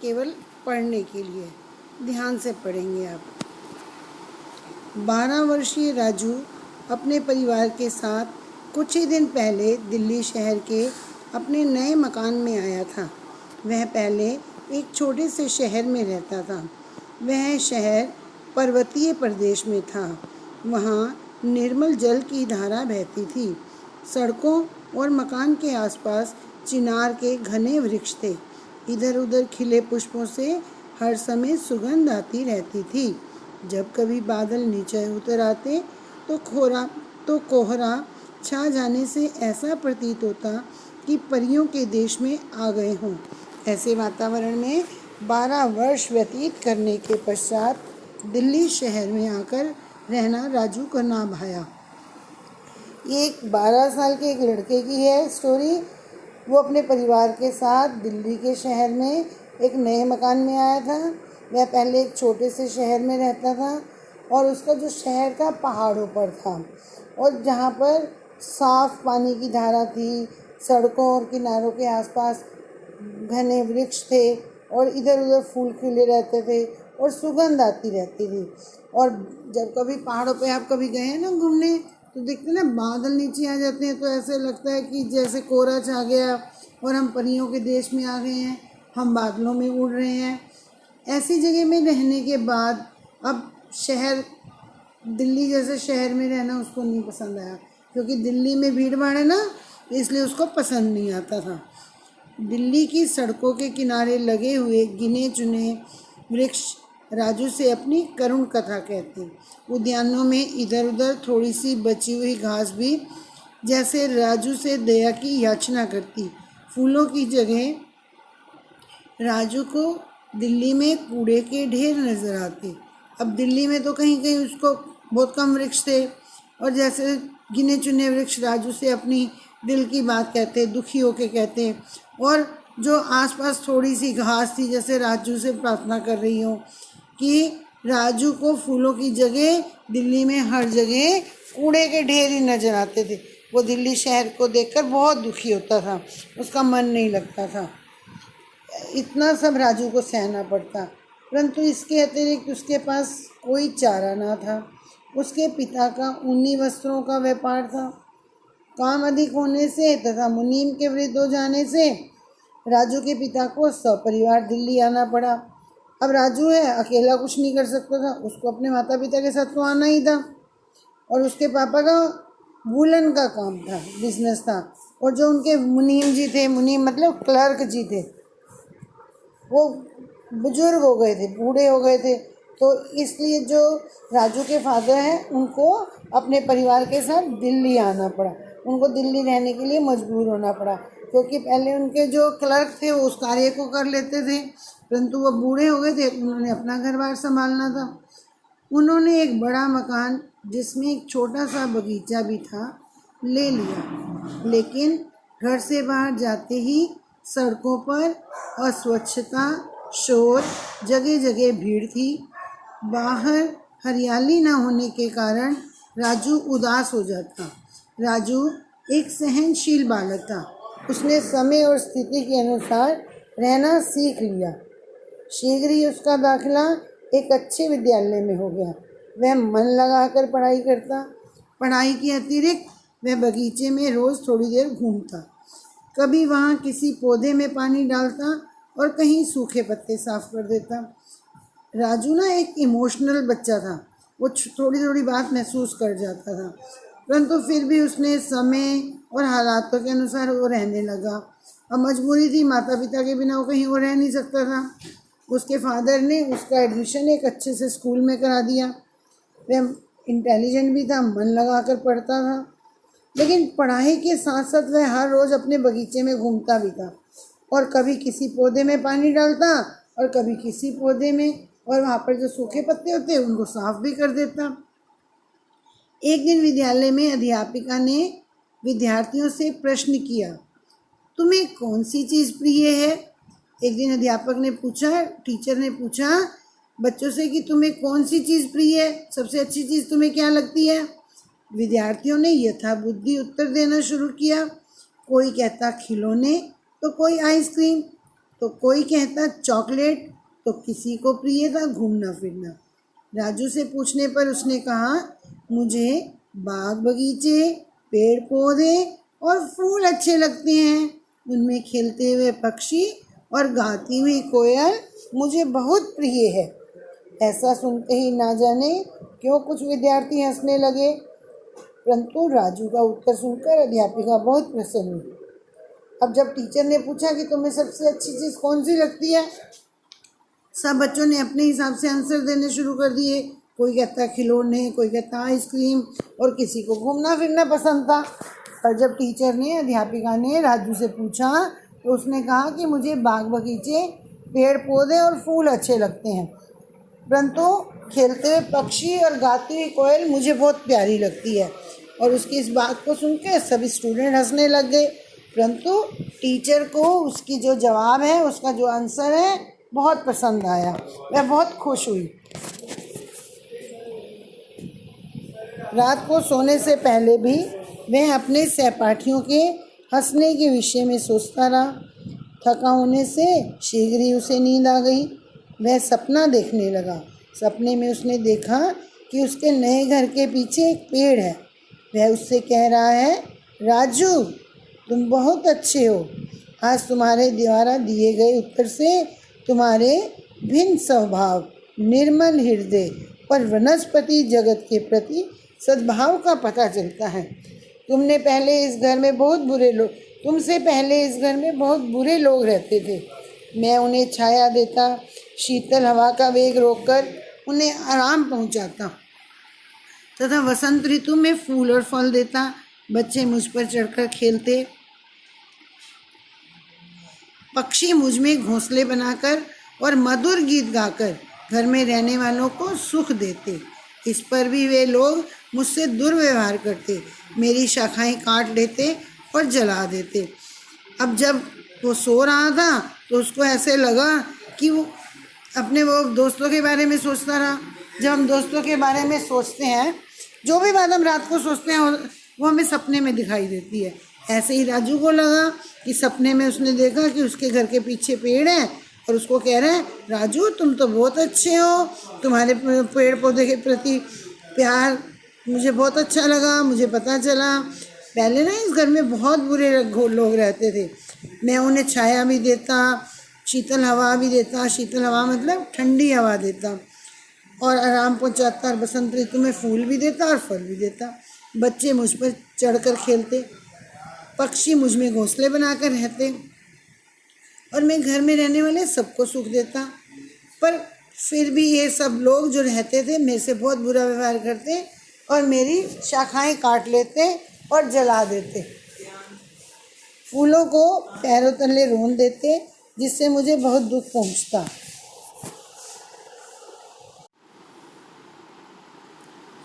केवल पढ़ने के लिए। ध्यान से पढ़ेंगे आप। 12 वर्षीय राजू अपने परिवार के साथ कुछ ही दिन पहले दिल्ली शहर के अपने नए मकान में आया था। वह पहले एक छोटे से शहर में रहता था। वह शहर पर्वतीय प्रदेश में था। वहाँ निर्मल जल की धारा बहती थी। सड़कों और मकान के आसपास चिनार के घने वृक्ष थे। इधर उधर खिले पुष्पों से हर समय सुगंध आती रहती थी। जब कभी बादल नीचे उतर आते तो कोहरा छा जाने से ऐसा प्रतीत होता कि परियों के देश में आ गए हों। ऐसे वातावरण में 12 वर्ष व्यतीत करने के पश्चात दिल्ली शहर में आकर रहना राजू को ना भाया। ये एक 12 साल के एक लड़के की है स्टोरी। वो अपने परिवार के साथ दिल्ली के शहर में एक नए मकान में आया था। वह पहले एक छोटे से शहर में रहता था और उसका जो शहर था पहाड़ों पर था और जहाँ पर साफ पानी की धारा थी। सड़कों और किनारों के आसपास घने वृक्ष थे और इधर उधर फूल खिले रहते थे और सुगंध आती रहती थी। और जब कभी पहाड़ों पे आप कभी गए हैं ना घूमने, तो देखते ना बादल नीचे आ जाते हैं, तो ऐसे लगता है कि जैसे कोहरा छा गया और हम परियों के देश में आ गए हैं, हम बादलों में उड़ रहे हैं। ऐसी जगह में रहने के बाद अब शहर दिल्ली जैसे शहर में रहना उसको नहीं पसंद आया, क्योंकि दिल्ली में भीड़ भाड़ है ना, इसलिए उसको पसंद नहीं आता था। दिल्ली की सड़कों के किनारे लगे हुए गिने चुने वृक्ष राजू से अपनी करुण कथा कहते। उद्यानों में इधर उधर थोड़ी सी बची हुई घास भी जैसे राजू से दया की याचना करती। फूलों की जगह राजू को दिल्ली में कूड़े के ढेर नज़र आते। अब दिल्ली में तो कहीं कहीं उसको बहुत कम वृक्ष थे और जैसे गिने चुने वृक्ष राजू से अपनी दिल की बात कहते, दुखी होके कहते। और जो आसपास थोड़ी सी घास थी, जैसे राजू से प्रार्थना कर रही हो कि राजू को फूलों की जगह दिल्ली में हर जगह कूड़े के ढेर ही नज़र आते थे। वो दिल्ली शहर को देखकर बहुत दुखी होता था, उसका मन नहीं लगता था। इतना सब राजू को सहना पड़ता, परंतु इसके अतिरिक्त उसके पास कोई चारा ना था। उसके पिता का ऊनी वस्त्रों का व्यापार था। काम अधिक होने से तथा मुनीम के वृद्ध हो जाने से राजू के पिता को सपरिवार दिल्ली आना पड़ा। अब राजू है, अकेला कुछ नहीं कर सकता था, उसको अपने माता पिता के साथ तो आना ही था। और उसके पापा का वूलन का काम था, बिजनेस था। और जो उनके मुनीम जी थे, मुनीम मतलब क्लर्क जी थे, वो बुजुर्ग हो गए थे, बूढ़े हो गए थे। तो इसलिए जो राजू के फादर हैं उनको अपने परिवार के साथ दिल्ली आना पड़ा। उनको दिल्ली रहने के लिए मजबूर होना पड़ा, क्योंकि पहले उनके जो क्लर्क थे वो उस कार्य को कर लेते थे, परंतु वो बूढ़े हो गए थे, उन्होंने अपना घर बार संभालना था। उन्होंने एक बड़ा मकान जिसमें एक छोटा सा बगीचा भी था ले लिया, लेकिन घर से बाहर जाते ही सड़कों पर अस्वच्छता, शोर, जगह जगह भीड़ थी। बाहर हरियाली न होने के कारण राजू उदास हो जाता। राजू एक सहनशील बालक था। उसने समय और स्थिति के अनुसार रहना सीख लिया। शीघ्र ही उसका दाखिला एक अच्छे विद्यालय में हो गया। वह मन लगाकर पढ़ाई करता। पढ़ाई के अतिरिक्त वह बगीचे में रोज़ थोड़ी देर घूमता। कभी वहाँ किसी पौधे में पानी डालता और कहीं सूखे पत्ते साफ कर देता। राजू ना एक इमोशनल बच्चा था, वो थोड़ी थोड़ी बात महसूस कर जाता था, परंतु फिर भी उसने समय और हालातों के अनुसार वो रहने लगा। अब मजबूरी थी, माता पिता के बिना वो कहीं और रह नहीं सकता था। उसके फादर ने उसका एडमिशन एक अच्छे से स्कूल में करा दिया। वह इंटेलिजेंट भी था, मन लगा कर पढ़ता था, लेकिन पढ़ाई के साथ साथ वह हर रोज़ अपने बगीचे में घूमता भी था और कभी किसी पौधे में पानी डालता और कभी किसी पौधे में, और वहाँ पर जो सूखे पत्ते होते हैं उनको साफ भी कर देता। एक दिन विद्यालय में अध्यापिका ने विद्यार्थियों से प्रश्न किया, तुम्हें कौन सी चीज़ प्रिय है? एक दिन अध्यापक ने पूछा, टीचर ने पूछा बच्चों से कि तुम्हें कौन सी चीज़ प्रिय है, सबसे अच्छी चीज़ तुम्हें क्या लगती है? विद्यार्थियों ने यथाबुद्धि उत्तर देना शुरू किया। कोई कहता खिलौने तो कोई आइसक्रीम। तो कोई कहता चॉकलेट, तो किसी को प्रिय था घूमना फिरना। राजू से पूछने पर उसने कहा, मुझे बाग बगीचे, पेड़ पौधे और फूल अच्छे लगते हैं। उनमें खिलते हुए पक्षी और गाती हुई कोयल मुझे बहुत प्रिय है। ऐसा सुनते ही ना जाने क्यों कुछ विद्यार्थी हंसने लगे, परंतु राजू का उत्तर सुनकर अध्यापिका बहुत प्रसन्न हुई। अब जब टीचर ने पूछा कि तुम्हें सबसे अच्छी चीज़ कौन सी लगती है, सब बच्चों ने अपने हिसाब से आंसर देने शुरू कर दिए। कोई कहता खिलौने, कोई कहता आइसक्रीम और किसी को घूमना फिरना पसंद था। पर जब टीचर ने, अध्यापिका ने राजू से पूछा तो उसने कहा कि मुझे बाग बगीचे, पेड़ पौधे और फूल अच्छे लगते हैं, परंतु खेलते हुए पक्षी और गाती हुई कोयल मुझे बहुत प्यारी लगती है। और उसकी इस बात को सुन के सभी स्टूडेंट हंसने लग गए, परंतु टीचर को उसकी जो जवाब है, उसका जो आंसर है, बहुत पसंद आया। वह बहुत खुश हुई। रात को सोने से पहले भी वह अपने सहपाठियों के हंसने के विषय में सोचता रहा। थका होने से शीघ्र ही उसे नींद आ गई। वह सपना देखने लगा। सपने में उसने देखा कि उसके नए घर के पीछे एक पेड़ है। वह उससे कह रहा है, राजू तुम बहुत अच्छे हो। आज तुम्हारे द्वारा दिए गए उत्तर से तुम्हारे भिन्न स्वभाव, निर्मल हृदय और वनस्पति जगत के प्रति सद्भाव का पता चलता है। तुमसे पहले इस घर में बहुत बुरे लोग रहते थे। मैं उन्हें छाया देता, शीतल हवा का वेग रोककर उन्हें आराम पहुंचाता तथा वसंत ऋतु में फूल और फल देता। बच्चे मुझ पर चढ़कर खेलते, पक्षी मुझ में घोंसले बनाकर और मधुर गीत गाकर घर में रहने वालों को सुख देते। इस पर भी वे लोग मुझसे दुर्व्यवहार करते, मेरी शाखाएं काट लेते और जला देते। अब जब वो सो रहा था तो उसको ऐसे लगा कि वो दोस्तों के बारे में सोचता रहा। जब हम दोस्तों के बारे में सोचते हैं, जो भी बात हम रात को सोचते हैं वो हमें सपने में दिखाई देती है। ऐसे ही राजू को लगा कि सपने में उसने देखा कि उसके घर के पीछे पेड़ है और उसको कह रहे हैं, राजू तुम तो बहुत अच्छे हो, तुम्हारे पेड़ पौधे के प्रति प्यार मुझे बहुत अच्छा लगा। मुझे पता चला पहले ना इस घर में बहुत बुरे लोग रहते थे। मैं उन्हें छाया भी देता, शीतल हवा भी देता, शीतल हवा मतलब ठंडी हवा देता, और आराम पहुंचाता, और बसंत ऋतु में फूल भी देता और फल भी देता। बच्चे मुझ पर चढ़कर खेलते, पक्षी मुझ में घोंसले बनाकर रहते, और मैं घर में रहने वाले सबको सुख देता। पर फिर भी ये सब लोग जो रहते थे मेरे से बहुत बुरा व्यवहार करते और मेरी शाखाएं काट लेते और जला देते। फूलों को पैरों तले रोन देते, जिससे मुझे बहुत दुख पहुंचता।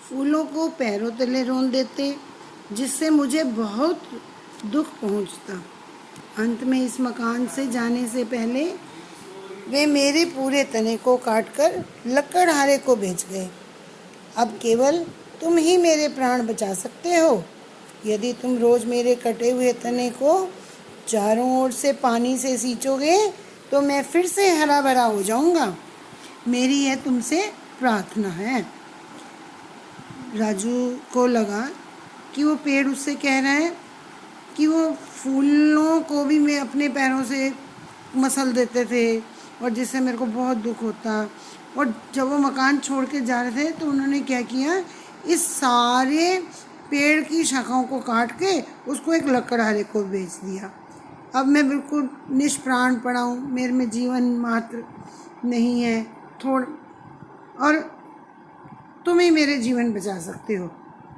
फूलों को पैरों तले रोन देते, जिससे मुझे बहुत दुख पहुंचता। अंत में इस मकान से जाने से पहले वे मेरे पूरे तने को काटकर लकड़हारे को बेच गए। अब केवल तुम ही मेरे प्राण बचा सकते हो। यदि तुम रोज़ मेरे कटे हुए तने को चारों ओर से पानी से सींचोगे तो मैं फिर से हरा भरा हो जाऊंगा। मेरी यह तुमसे प्रार्थना है। राजू को लगा कि वो पेड़ उससे कह रहा है कि वो फूलों को भी मैं अपने पैरों से मसल देते थे और जिससे मेरे को बहुत दुख होता। और जब वो मकान छोड़ के जा रहे थे तो उन्होंने क्या किया, इस सारे पेड़ की शाखाओं को काट के उसको एक लकड़हारे को बेच दिया। अब मैं बिल्कुल निष्प्राण पड़ा हूँ, मेरे में जीवन मात्र नहीं है और तुम ही मेरे जीवन बचा सकते हो।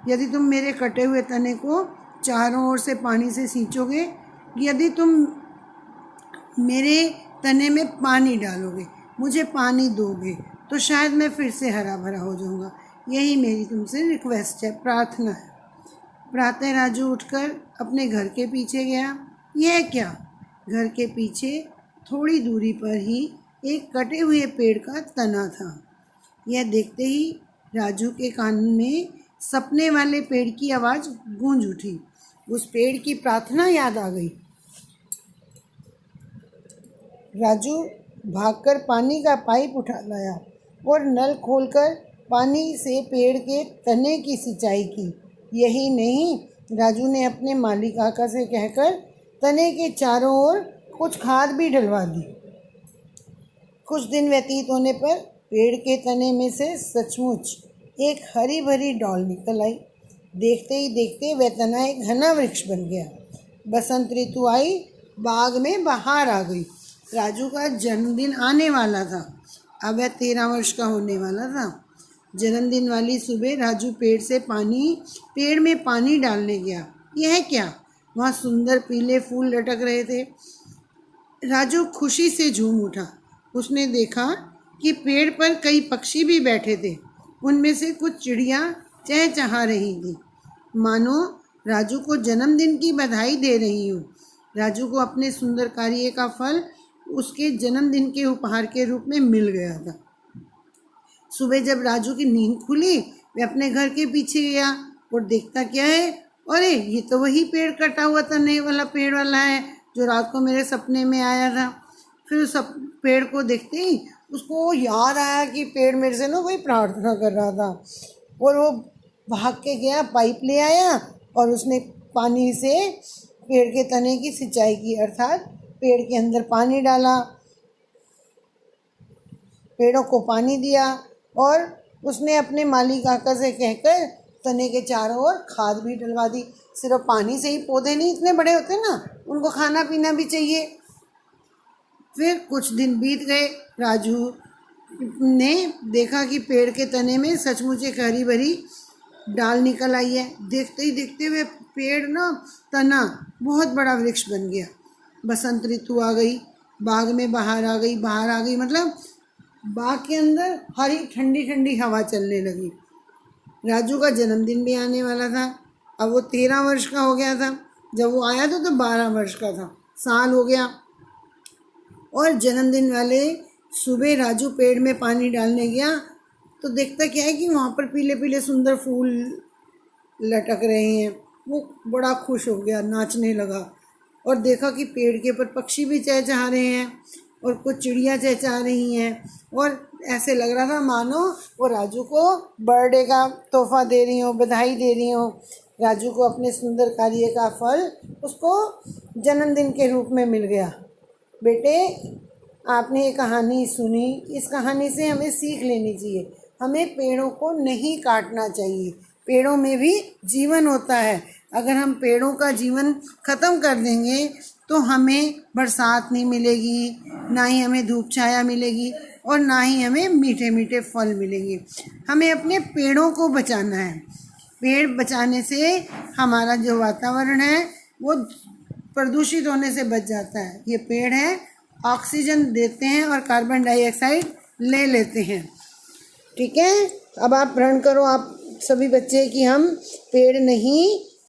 यदि तुम मेरे कटे हुए तने को चारों ओर से पानी से सींचोगे, यदि तुम मेरे तने में पानी डालोगे, मुझे पानी दोगे, तो शायद मैं फिर से हरा भरा हो जाऊंगा। यही मेरी तुमसे रिक्वेस्ट है, प्रार्थना है। प्रातः राजू उठकर अपने घर के पीछे गया। यह क्या, घर के पीछे थोड़ी दूरी पर ही एक कटे हुए पेड़ का तना था। यह देखते ही राजू के कान में सपने वाले पेड़ की आवाज़ गूंज उठी। उस पेड़ की प्रार्थना याद आ गई। राजू भागकर पानी का पाइप उठा लाया और नल खोलकर पानी से पेड़ के तने की सिंचाई की। यही नहीं, राजू ने अपने माली काका से कहकर तने के चारों ओर कुछ खाद भी डलवा दी। कुछ दिन व्यतीत होने पर पेड़ के तने में से सचमुच एक हरी भरी डॉल निकल आई। देखते ही देखते वह तना एक घना वृक्ष बन गया। बसंत ऋतु आई, बाग में बहार आ गई। राजू का जन्मदिन आने वाला था। अब वह 13 वर्ष का होने वाला था। जन्मदिन वाली सुबह राजू पेड़ में पानी डालने गया। यह क्या, वहाँ सुंदर पीले फूल लटक रहे थे। राजू खुशी से झूम उठा। उसने देखा कि पेड़ पर कई पक्षी भी बैठे थे। उनमें से कुछ चिड़िया चहचहा रही थी, मानो राजू को जन्मदिन की बधाई दे रही हो। राजू को अपने सुंदर कार्य का फल उसके जन्मदिन के उपहार के रूप में मिल गया था। सुबह जब राजू की नींद खुली, वह अपने घर के पीछे गया और देखता क्या है, अरे ये तो वही पेड़ कटा हुआ था, नए वाला पेड़ वाला है जो रात को मेरे सपने में आया था। फिर उस पेड़ को देखते ही उसको याद आया कि पेड़ मेरे से ना कोई प्रार्थना कर रहा था, और वो भाग के गया, पाइप ले आया और उसने पानी से पेड़ के तने की सिंचाई की, अर्थात पेड़ के अंदर पानी डाला, पेड़ों को पानी दिया, और उसने अपने माली काका से कहकर तने के चारों ओर खाद भी डलवा दी। सिर्फ पानी से ही पौधे नहीं इतने बड़े होते ना, उनको खाना पीना भी चाहिए। फिर कुछ दिन बीत गए। राजू ने देखा कि पेड़ के तने में सचमुच एक हरी भरी डाल निकल आई है। देखते ही देखते हुए पेड़ ना तना बहुत बड़ा वृक्ष बन गया। बसंत ऋतु आ गई, बाग में बहार आ गई। बहार आ गई मतलब बाग के अंदर हरी ठंडी ठंडी हवा चलने लगी। राजू का जन्मदिन भी आने वाला था। अब वो 13 वर्ष का हो गया था। जब वो आया था तो 12 वर्ष का था। साल हो गया, और जन्मदिन वाले सुबह राजू पेड़ में पानी डालने गया तो देखता क्या है कि वहाँ पर पीले पीले सुंदर फूल लटक रहे हैं। वो बड़ा खुश हो गया, नाचने लगा, और देखा कि पेड़ के ऊपर पक्षी भी चहचहा रहे हैं और कुछ चिड़िया चहचहा रही हैं, और ऐसे लग रहा था मानो वो राजू को बर्थडे का तोहफा दे रही हो, बधाई दे रही हो। राजू को अपने सुंदर कार्य का फल उसको जन्मदिन के रूप में मिल गया। बेटे, आपने ये कहानी सुनी, इस कहानी से हमें सीख लेनी चाहिए। हमें पेड़ों को नहीं काटना चाहिए। पेड़ों में भी जीवन होता है। अगर हम पेड़ों का जीवन ख़त्म कर देंगे तो हमें बरसात नहीं मिलेगी, ना ही हमें धूप छाया मिलेगी, और ना ही हमें मीठे मीठे फल मिलेंगे। हमें अपने पेड़ों को बचाना है। पेड़ बचाने से हमारा जो वातावरण है वो प्रदूषित होने से बच जाता है। ये पेड़ है, ऑक्सीजन देते हैं और कार्बन डाइऑक्साइड ले लेते हैं। ठीक है, अब आप प्रण करो, आप सभी बच्चे, कि हम पेड़ नहीं